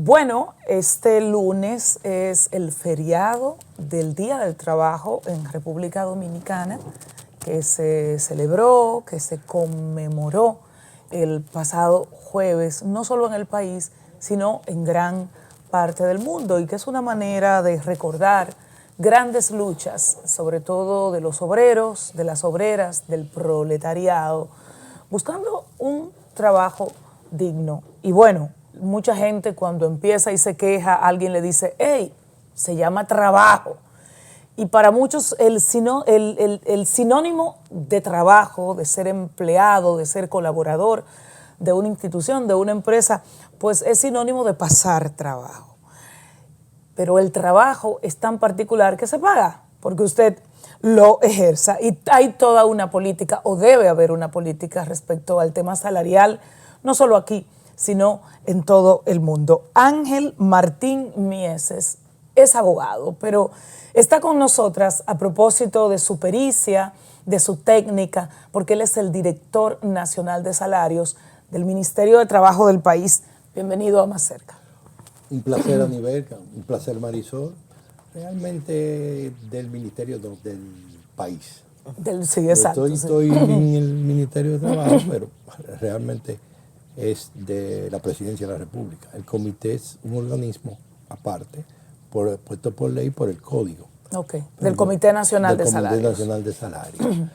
Bueno, este lunes es el feriado del Día del Trabajo en República Dominicana, que se celebró, que se conmemoró el pasado jueves, no solo en el país, sino en gran parte del mundo, y que es una manera de recordar grandes luchas, sobre todo de los obreros, de las obreras, del proletariado, buscando un trabajo digno. Y bueno, mucha gente cuando empieza y se queja, alguien le dice, hey, se llama trabajo. Y para muchos el sinónimo de trabajo, de ser empleado, de ser colaborador de una institución, de una empresa, pues es sinónimo de pasar trabajo. Pero el trabajo es tan particular que se paga, porque usted lo ejerza. Y hay toda una política, o debe haber una política respecto al tema salarial, no solo aquí, sino en todo el mundo. Ángel Martín Mieses es abogado, pero está con nosotras a propósito de su pericia, de su técnica, porque él es el director nacional de salarios del Ministerio de Trabajo del país. Bienvenido a Más Cerca. Un placer, Aniverca, un placer, Marisol, realmente del Ministerio del país. Sí, exacto. Estoy en el Ministerio de Trabajo, pero realmente es de la Presidencia de la República. El comité es un organismo aparte, puesto por ley, por el Código. Ok, del Comité Nacional de Salarios. Del Comité Nacional de Salarios.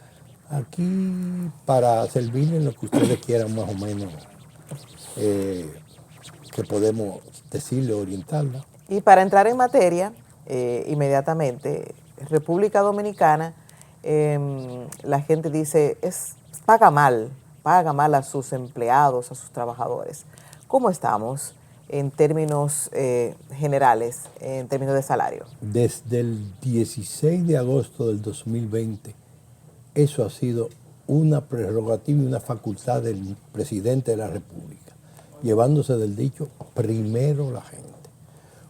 Aquí, para servirle en lo que ustedes quieran más o menos, que podemos decirle, orientarla. Y para entrar en materia, inmediatamente, República Dominicana, la gente dice, paga mal a sus empleados, a sus trabajadores. ¿Cómo estamos en términos generales, en términos de salario? Desde el 16 de agosto del 2020, eso ha sido una prerrogativa y una facultad del presidente de la República, llevándose del dicho primero la gente.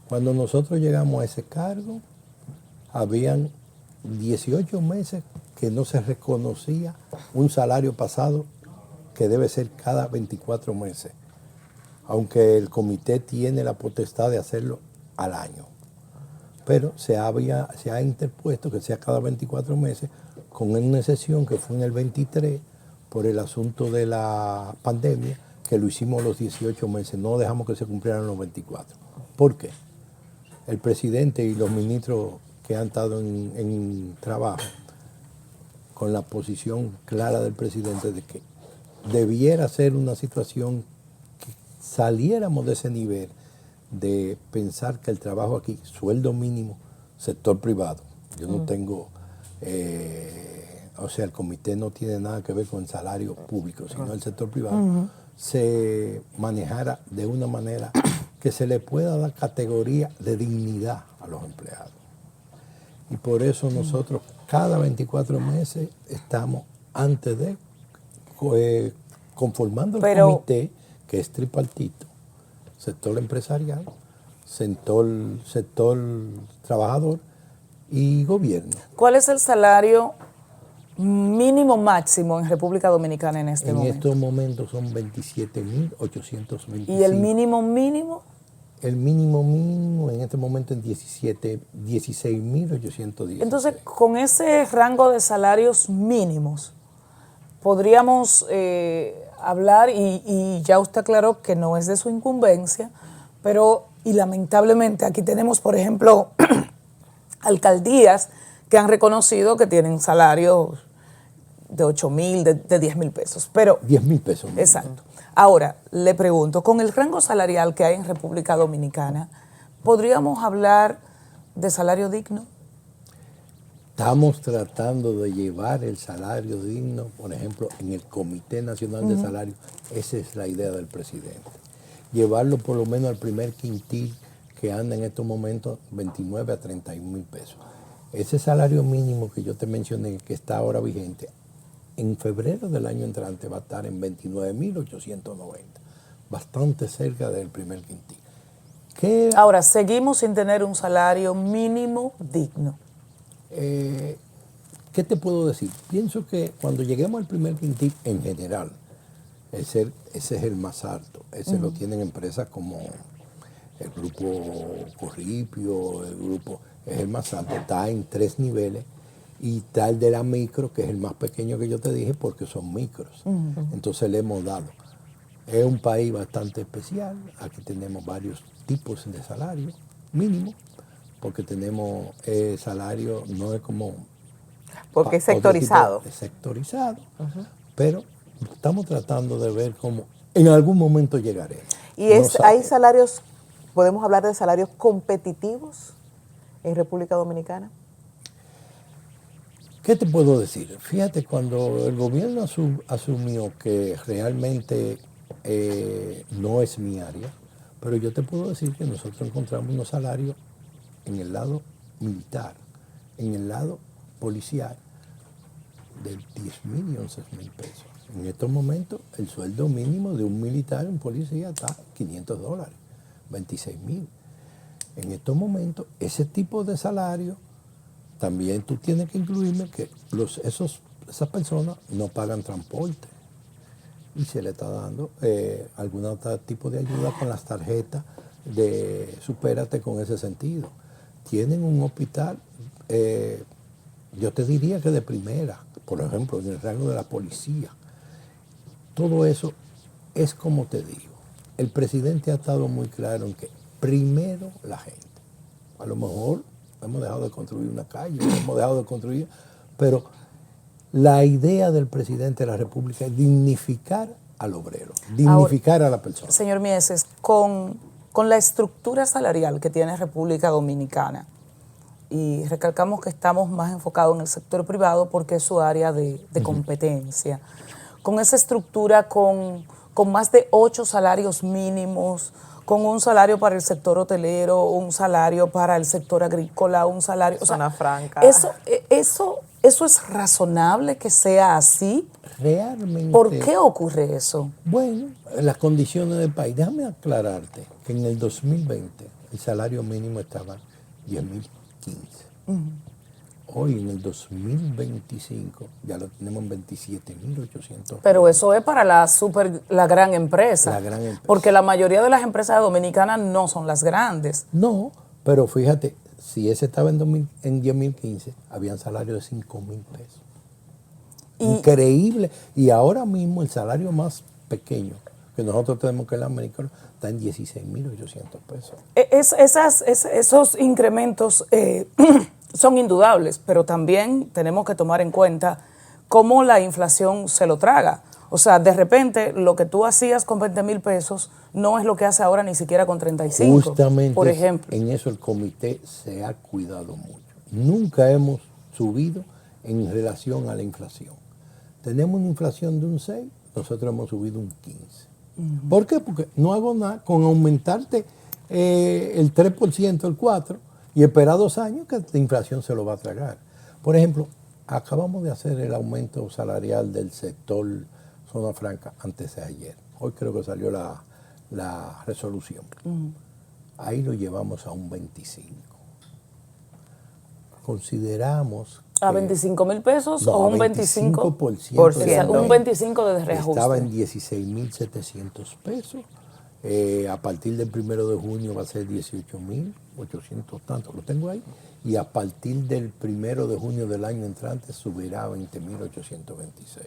Cuando nosotros llegamos a ese cargo, habían 18 meses que no se reconocía un salario pasado que debe ser cada 24 meses, aunque el comité tiene la potestad de hacerlo al año. Pero se ha interpuesto que sea cada 24 meses, con una excepción que fue en el 23 por el asunto de la pandemia, que lo hicimos los 18 meses, no dejamos que se cumplieran los 24. ¿Por qué? El presidente y los ministros que han estado en trabajo, con la posición clara del presidente de que debiera ser una situación que saliéramos de ese nivel de pensar que el trabajo aquí, sueldo mínimo, sector privado. Yo no tengo, el comité no tiene nada que ver con el salario público, sino el sector privado, se manejara de una manera que se le pueda dar categoría de dignidad a los empleados. Y por eso nosotros cada 24 meses estamos antes de conformando el comité, que es tripartito, sector empresarial, sector trabajador y gobierno. ¿Cuál es el salario mínimo máximo en República Dominicana en este momento? En estos momentos son 27.825. ¿Y el mínimo mínimo? El mínimo mínimo en este momento es 16.810. Entonces, con ese rango de salarios mínimos, podríamos hablar, y ya usted aclaró que no es de su incumbencia, pero, y lamentablemente aquí tenemos, por ejemplo, alcaldías que han reconocido que tienen salarios de 8,000, de 10,000 pesos. Pero 10,000 pesos. Exacto. Ahora, le pregunto, con el rango salarial que hay en República Dominicana, ¿podríamos hablar de salario digno? Estamos tratando de llevar el salario digno, por ejemplo, en el Comité Nacional de Salarios. Esa es la idea del presidente. Llevarlo por lo menos al primer quintil, que anda en estos momentos 29 a 31,000 pesos. Ese salario mínimo que yo te mencioné, que está ahora vigente, en febrero del año entrante va a estar en 29.890, bastante cerca del primer quintil. Ahora, seguimos sin tener un salario mínimo digno. ¿Qué te puedo decir? Pienso que cuando lleguemos al primer quintil, en general, ese es el más alto. Ese lo tienen empresas como El grupo Corripio, el grupo es el más alto, está en 3 niveles, y está el de la micro, que es el más pequeño que yo te dije, porque son micros. Entonces le hemos dado. Es un país bastante especial, aquí tenemos varios tipos de salario mínimo, porque tenemos salario, no es como... Porque es otro sectorizado. tipo, es sectorizado, pero estamos tratando de ver cómo en algún momento llegaremos. ¿Y No hay sabemos. salarios, podemos hablar de salarios competitivos en República Dominicana? ¿Qué te puedo decir? Fíjate, cuando el gobierno asumió que realmente no es mi área, pero yo te puedo decir que nosotros encontramos unos salarios en el lado militar, en el lado policial, de 10.000 y 11.000 pesos. En estos momentos, el sueldo mínimo de un militar, un policía, está $500, 26.000. En estos momentos, ese tipo de salario, también tú tienes que incluirme que esas personas no pagan transporte y se le está dando algún otro tipo de ayuda con las tarjetas de Supérate con ese sentido. Tienen un hospital, yo te diría que de primera, por ejemplo, en el rango de la policía. Todo eso es como te digo. El presidente ha estado muy claro en que primero la gente. A lo mejor hemos dejado de construir una calle, hemos dejado de construir, pero la idea del presidente de la República es dignificar al obrero, dignificar a la persona. Señor Mieses, con la estructura salarial que tiene República Dominicana, y recalcamos que estamos más enfocados en el sector privado porque es su área de competencia, con esa estructura, con más de 8 salarios mínimos, con un salario para el sector hotelero, un salario para el sector agrícola, un salario... Zona franca. Eso es razonable que sea así. Realmente. ¿Por qué ocurre eso? Bueno, las condiciones del país. Déjame aclararte que en el 2020 el salario mínimo estaba 10.015. Hoy en el 2025 ya lo tenemos en 27.800. Pero eso es para la gran empresa. La gran empresa. Porque la mayoría de las empresas dominicanas no son las grandes. No, pero fíjate, si ese estaba en 10.015, habían salarios de 5.000 pesos. Increíble. Y ahora mismo el salario más pequeño que nosotros tenemos, que es el americano, está en 16.800 pesos. Esos incrementos son indudables, pero también tenemos que tomar en cuenta cómo la inflación se lo traga. O sea, de repente, lo que tú hacías con 20.000 pesos no es lo que hace ahora ni siquiera con 35, Justamente por ejemplo. En eso el comité se ha cuidado mucho. Nunca hemos subido en relación a la inflación. Tenemos una inflación de un 6, nosotros hemos subido un 15. ¿Por qué? Porque no hago nada con aumentarte el 3%, el 4%, y esperar 2 años que la inflación se lo va a tragar. Por ejemplo, acabamos de hacer el aumento salarial del sector zona franca antes de ayer. Hoy creo que salió la resolución. Ahí lo llevamos a un 25. Consideramos ¿A 25.000 pesos o un 25%? 25%. Un 25% de reajuste. Estaba en 16.700 pesos. A partir del 1 de junio va a ser 18.800 tanto. Lo tengo ahí. Y a partir del 1 de junio del año entrante subirá a 20.826.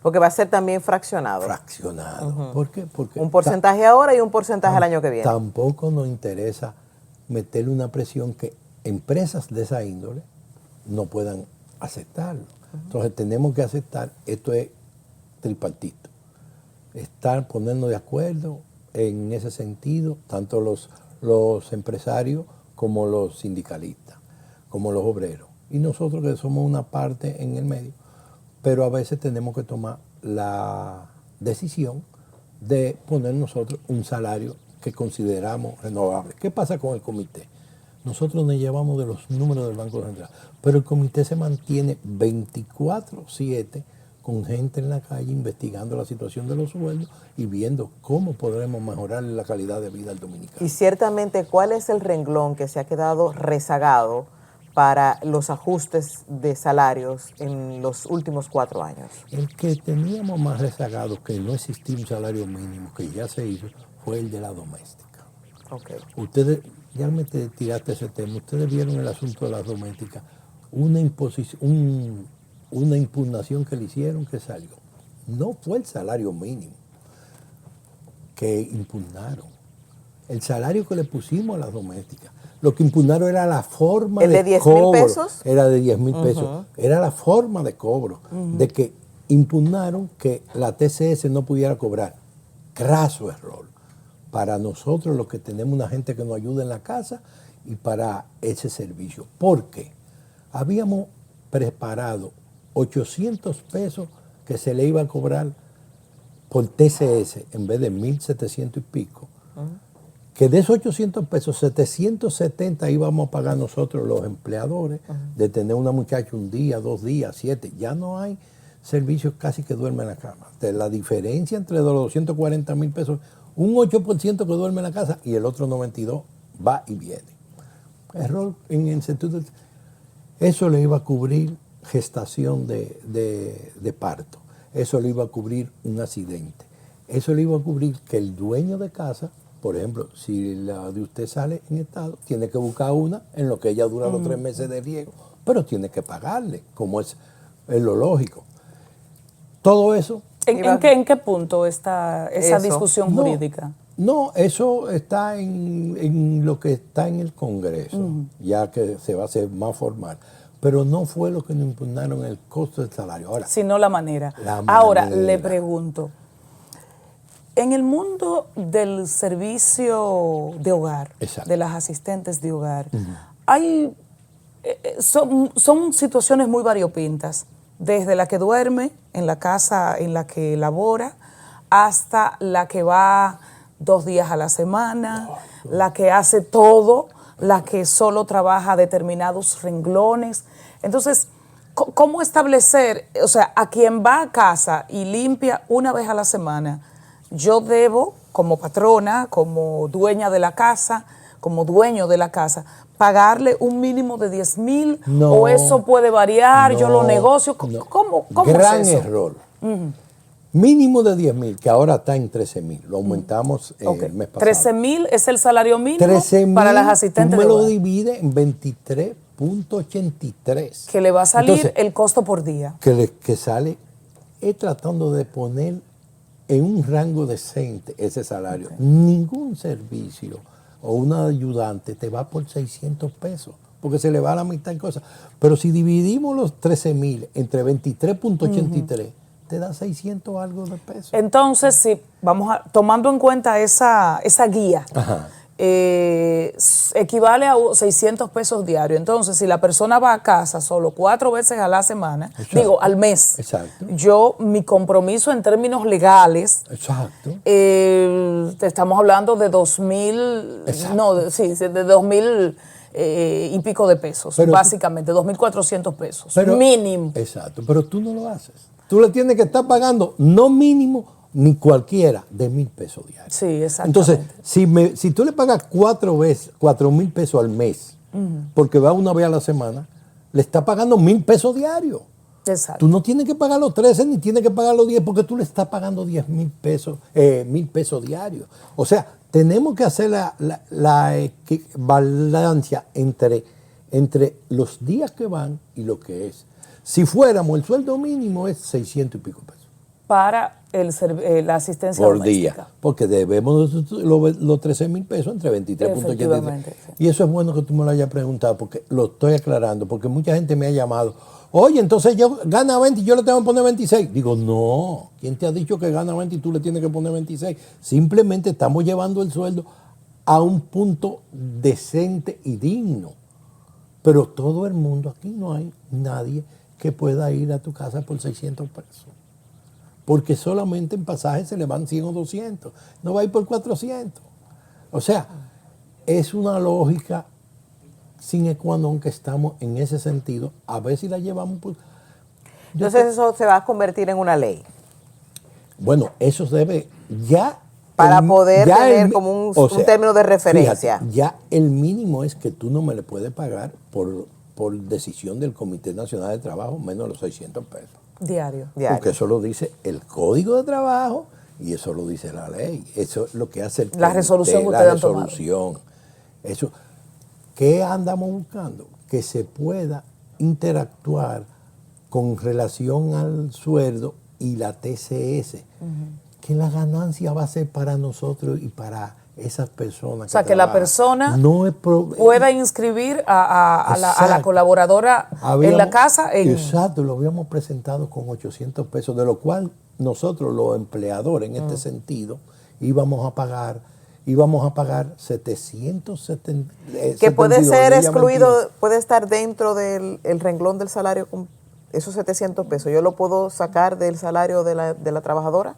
Porque va a ser también fraccionado. Fraccionado. ¿Por qué? Porque un porcentaje ahora y un porcentaje el año que viene. Tampoco nos interesa meterle una presión que empresas de esa índole no puedan aceptarlo. Entonces tenemos que aceptar, esto es tripartito, ponernos de acuerdo en ese sentido, tanto los empresarios como los sindicalistas, como los obreros. Y nosotros que somos una parte en el medio, pero a veces tenemos que tomar la decisión de poner nosotros un salario que consideramos renovable. ¿Qué pasa con el comité? Nosotros nos llevamos de los números del Banco Central, pero el comité se mantiene 24/7 con gente en la calle investigando la situación de los sueldos y viendo cómo podremos mejorar la calidad de vida al dominicano. Y ciertamente, ¿cuál es el renglón que se ha quedado rezagado para los ajustes de salarios en los últimos 4 años? El que teníamos más rezagado, que no existía un salario mínimo, que ya se hizo, fue el de la doméstica. Ok. Ustedes, ya me tiraste ese tema, ustedes vieron el asunto de las domésticas, una impugnación que le hicieron que salió. No fue el salario mínimo que impugnaron, el salario que le pusimos a las domésticas. Lo que impugnaron era la forma ¿El de 10,000 cobro. pesos? Era de 10,000 pesos. Era la forma de cobro. De que impugnaron que la TCS no pudiera cobrar. Craso error. Para nosotros, los que tenemos una gente que nos ayuda en la casa y para ese servicio. ¿Por qué? Habíamos preparado 800 pesos que se le iba a cobrar por TCS en vez de 1.700 y pico. Que de esos 800 pesos, 770 íbamos a pagar nosotros los empleadores, de tener una muchacha un día, 2 días, 7. Ya no hay servicios casi que duerme en la cama. De la diferencia entre los 240,000 pesos, un 8% que duerme en la casa y el otro 92% va y viene. Error en el sentido de... Eso le iba a cubrir gestación de parto. Eso le iba a cubrir un accidente. Eso le iba a cubrir que el dueño de casa, por ejemplo, si la de usted sale en estado, tiene que buscar una en lo que ella dura los 3 meses de riego, pero tiene que pagarle, como es lo lógico. Todo eso... ¿En qué punto está esa discusión jurídica? No, eso está en lo que está en el Congreso, ya que se va a hacer más formal. Pero no fue lo que nos impugnaron el costo del salario. Ahora, sino la manera. La Ahora, manera. le pregunto, en el mundo del servicio de hogar, exacto, de las asistentes de hogar, hay son situaciones muy variopintas, desde la que duerme en la casa en la que labora, hasta la que va 2 días a la semana, la que hace todo, la que solo trabaja determinados renglones. Entonces, ¿cómo establecer, o sea, a quien va a casa y limpia una vez a la semana, yo debo, como patrona, como dueña de la casa, como dueño de la casa, pagarle un mínimo de 10,000? No, ¿O eso puede variar? Yo lo negocio. No. ¿Cómo Gran es eso? error. Mínimo de 10,000, que ahora está en 13,000. Lo aumentamos el mes pasado. 13,000 es el salario mínimo 13,000 para las asistentes tú me de lo hogar, divides en 23.83. que le va a salir Entonces, el costo por día. que sale tratando de poner en un rango decente ese salario. Okay. Ningún servicio o una ayudante te va por 600 pesos, porque se le va a la mitad en cosas. Pero si dividimos los 13,000 entre 23.83, te da 600 algo de pesos. Entonces, si tomando en cuenta esa guía, equivale a 600 pesos diarios. Entonces, si la persona va a casa solo 4 veces a la semana, exacto, al mes, exacto, mi compromiso en términos legales, exacto, estamos hablando de 2,000, de 2,000 y pico de pesos, pero, básicamente, 2,400 pesos, mínimo. Exacto, pero tú no lo haces. Tú le tienes que estar pagando, no mínimo, ni cualquiera, de 1,000 pesos diarios. Sí, exactamente. Entonces, si tú le pagas 4,000 pesos al mes, porque va una vez a la semana, le estás pagando 1,000 pesos diarios. Exacto. Tú no tienes que pagar los 13 ni tienes que pagar los 10, porque tú le estás pagando 10,000 pesos, 1,000 pesos diarios. O sea, tenemos que hacer la balancia entre los días que van y lo que es. Si fuéramos, el sueldo mínimo es 600 y pico pesos. Para la asistencia por doméstica. Día, porque debemos los 13,000 pesos entre 23.83. Sí. Y eso es bueno que tú me lo hayas preguntado, porque lo estoy aclarando, porque mucha gente me ha llamado, oye, entonces yo gana 20 y yo le tengo que poner 26. Digo, no, ¿quién te ha dicho que gana 20 y tú le tienes que poner 26? Simplemente estamos llevando el sueldo a un punto decente y digno. Pero todo el mundo, aquí no hay nadie que pueda ir a tu casa por 600 pesos. Porque solamente en pasajes se le van 100 o 200. No va a ir por 400. O sea, es una lógica sine qua non que estamos en ese sentido. A ver si la llevamos por... Entonces eso se va a convertir en una ley. Bueno, eso se debe ya... Para poder tener como un término de referencia. Fíjate, ya el mínimo es que tú no me le puedes pagar por decisión del Comité Nacional de Trabajo menos los 600 pesos. Diario. Porque eso lo dice el Código de Trabajo Y eso lo dice la ley. Eso es lo que hace el La resolución que la ustedes han tomado. resolución. Eso. ¿Qué andamos buscando? Que se pueda interactuar con relación al sueldo y la TCS. Que la ganancia va a ser para nosotros y para esas personas. O sea, que la trabajan. persona no es pueda inscribir a la colaboradora en la casa. Exacto, lo habíamos presentado con 800 pesos, de lo cual nosotros los empleadores en este sentido íbamos a pagar 770. Que puede ser ella excluido, mentira. puede estar dentro del el renglón del salario, esos 700 pesos. ¿Yo lo puedo sacar del salario de la trabajadora?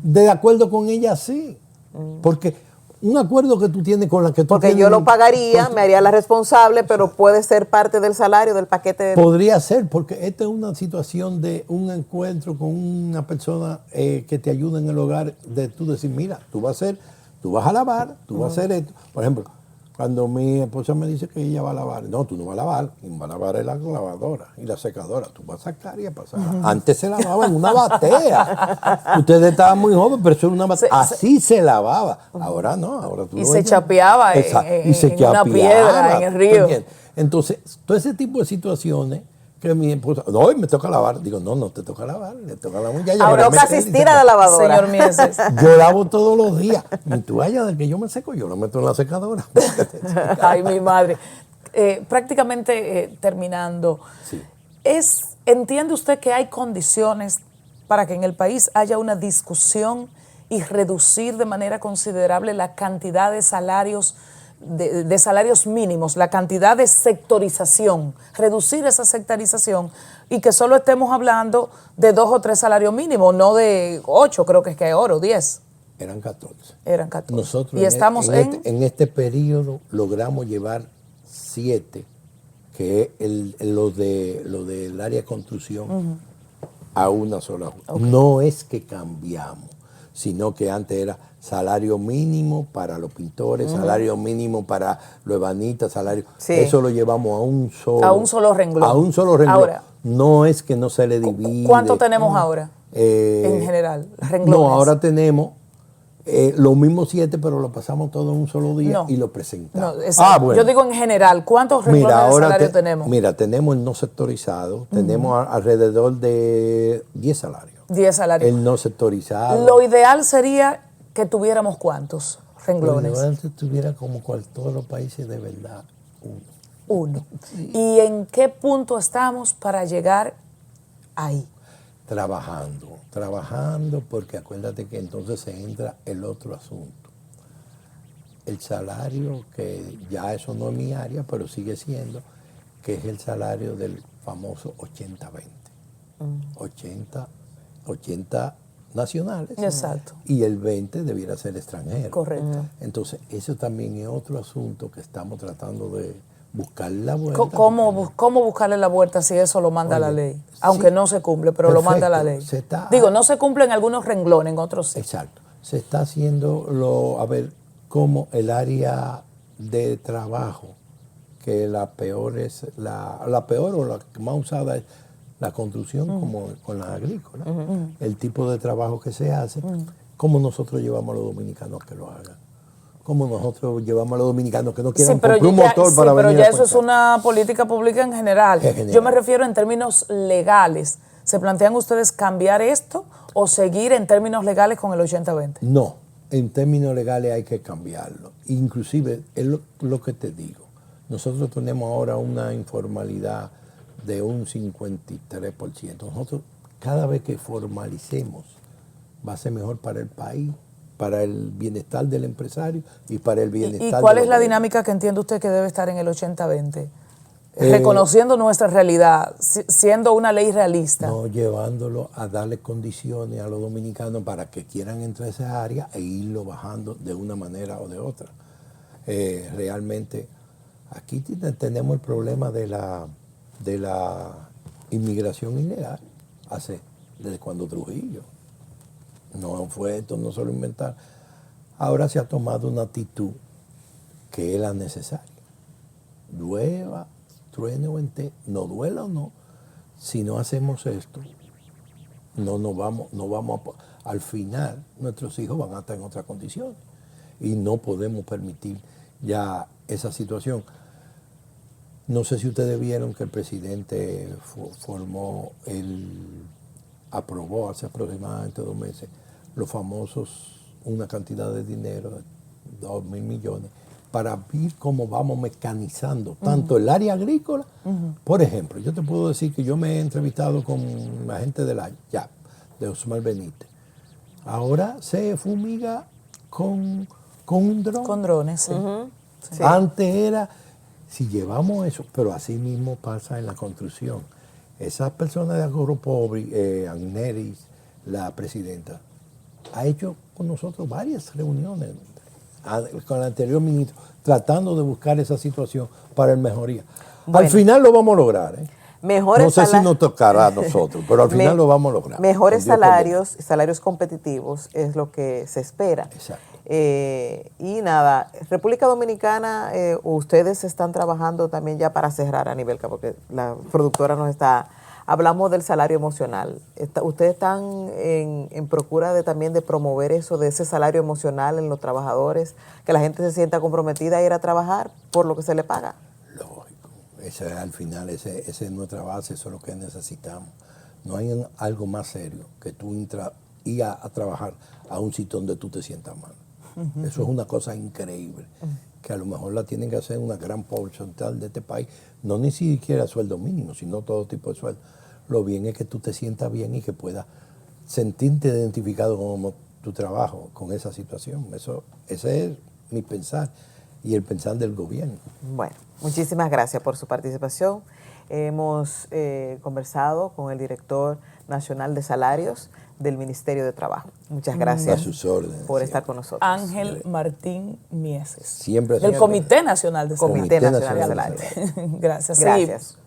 De acuerdo con ella, sí. Porque un acuerdo que tú tienes con la que tú Porque tienes, yo lo pagaría, me haría la responsable, pero puede ser parte del salario, del paquete. Podría ser, porque esta es una situación de un encuentro con una persona que te ayuda en el hogar, de tú decir, mira, tú vas a lavar, tú vas a hacer esto. Por ejemplo, cuando mi esposa me dice que ella va a lavar, no, tú no vas a lavar, quien va a lavar es la lavadora y la secadora, tú vas a sacar y a pasar. Antes se lavaba en una batea. Ustedes estaban muy jóvenes, pero eso era una batea. Así se lavaba. Ahora no, ahora tú Y lo se ves. chapeaba Y se en una piedra, en el río. ¿entiendes? Entonces, todo ese tipo de situaciones que mi esposa, no, hoy me toca lavar. Digo, no te toca lavar, le toca a la muchacha. Ahora toca asistir a la lavadora. Señor Mieses. Yo lavo todos los días. Mi toalla del que yo me seco, yo la meto en la secadora. Ay, mi madre. Prácticamente terminando. Sí. ¿Entiende usted que hay condiciones para que en el país haya una discusión y reducir de manera considerable la cantidad de salarios de salarios mínimos, la cantidad de sectorización, reducir esa sectorización y que solo estemos hablando de 2 o 3 salarios mínimos, no de 8, creo que es que hay oro, 10? Eran 14. Eran 14. Nosotros y estamos en este periodo logramos llevar 7, que es lo del área de construcción, a una sola. No es que cambiamos, sino que antes era salario mínimo para los pintores, salario mínimo para los ebanistas, salario. Sí. Eso lo llevamos a un solo renglón. A un solo renglón. Ahora, no es que no se le divide. ¿cuánto tenemos ahora? En general, renglones. No, ahora tenemos los mismos 7, pero lo pasamos todo en un solo día y lo presentamos. No, bueno. Yo digo en general, ¿cuántos renglones de salario tenemos? Mira, tenemos el no sectorizado, tenemos alrededor de 10 salarios. 10 salarios. El no sectorizado. Lo ideal sería que tuviéramos ¿cuántos renglones? Lo ideal que tuviera como todos los países de verdad, uno. Sí. ¿Y en qué punto estamos para llegar ahí? Trabajando, porque acuérdate que entonces se entra el otro asunto. El salario, que ya eso no es mi área, pero sigue siendo, que es el salario del famoso 80-20. 80 nacionales. Exacto. Y el 20 debiera ser extranjero. Correcto. Entonces, eso también es otro asunto que estamos tratando de buscar la vuelta. ¿Cómo buscarle la vuelta si eso lo manda la ley? Aunque no se cumple, pero perfecto, lo manda la ley. Digo, no se cumple en algunos renglones, en otros sí. Exacto. Se está haciendo, cómo el área de trabajo, que la peor es, la peor o la más usada es la construcción, como con las agrícolas. El tipo de trabajo que se hace, cómo nosotros llevamos a los dominicanos que lo hagan. Como nosotros llevamos a los dominicanos que no quieran comprar un motor para venir. Pero ya eso es una política pública en general. Yo me refiero en términos legales. ¿Se plantean ustedes cambiar esto o seguir en términos legales con el 80-20? No, en términos legales hay que cambiarlo. Inclusive, es lo que te digo. Nosotros tenemos ahora una informalidad de un 53%. Nosotros, cada vez que formalicemos, va a ser mejor para el país, para el bienestar del empresario y para el bienestar. ¿Y cuál es la dinámica que entiende usted que debe estar en el 80-20? Reconociendo nuestra realidad, siendo una ley realista. No, llevándolo a darle condiciones a los dominicanos para que quieran entrar a esa área e irlo bajando de una manera o de otra. Realmente, aquí tenemos el problema de la inmigración ilegal, desde cuando Trujillo. No fue esto, no se lo inventaron. Ahora se ha tomado una actitud que es la necesaria. Llueva, truene o vente, no duela o no, si no hacemos esto, no vamos al final nuestros hijos van a estar en otras condiciones y no podemos permitir ya esa situación. No sé si ustedes vieron que el presidente aprobó hace aproximadamente 2 meses los famosos, una cantidad de dinero, 2.000 millones, para ver cómo vamos mecanizando tanto el área agrícola. Por ejemplo, yo te puedo decir que yo me he entrevistado con la gente del YAP, de Osmar Benítez. Ahora se fumiga con un dron. Con drones, sí. Sí. Antes era, si llevamos eso, pero así mismo pasa en la construcción. Esas personas de Agropobre, Agneris, la presidenta, ha hecho con nosotros varias reuniones con el anterior ministro, tratando de buscar esa situación para el mejoría. Bueno, al final lo vamos a lograr, ¿eh? Mejores no sé si nos tocará a nosotros, pero al final lo vamos a lograr. Mejores salarios, salarios competitivos es lo que se espera. Exacto. Y nada, República Dominicana, ustedes están trabajando también ya para cerrar a nivel, porque la productora nos está, hablamos del salario emocional. ¿Ustedes están en procura también de promover eso, de ese salario emocional en los trabajadores, que la gente se sienta comprometida a ir a trabajar por lo que se le paga? Lógico. Al final, esa es nuestra base, eso es lo que necesitamos. No hay algo más serio que tú ir a trabajar a un sitio donde tú te sientas mal. Eso es una cosa increíble, que a lo mejor la tienen que hacer una gran porcentaje de este país, no ni siquiera sueldo mínimo, sino todo tipo de sueldo. Lo bien es que tú te sientas bien y que puedas sentirte identificado con tu trabajo, con esa situación. Ese es mi pensar y el pensar del gobierno. Bueno, muchísimas gracias por su participación. Hemos conversado con el director nacional de salarios del Ministerio de Trabajo. Muchas gracias a sus órdenes, por estar con nosotros. Ángel Martín Mieses. Siempre. Del Comité Nacional de Salarios. Comité Nacional de Salarios. Gracias. Gracias.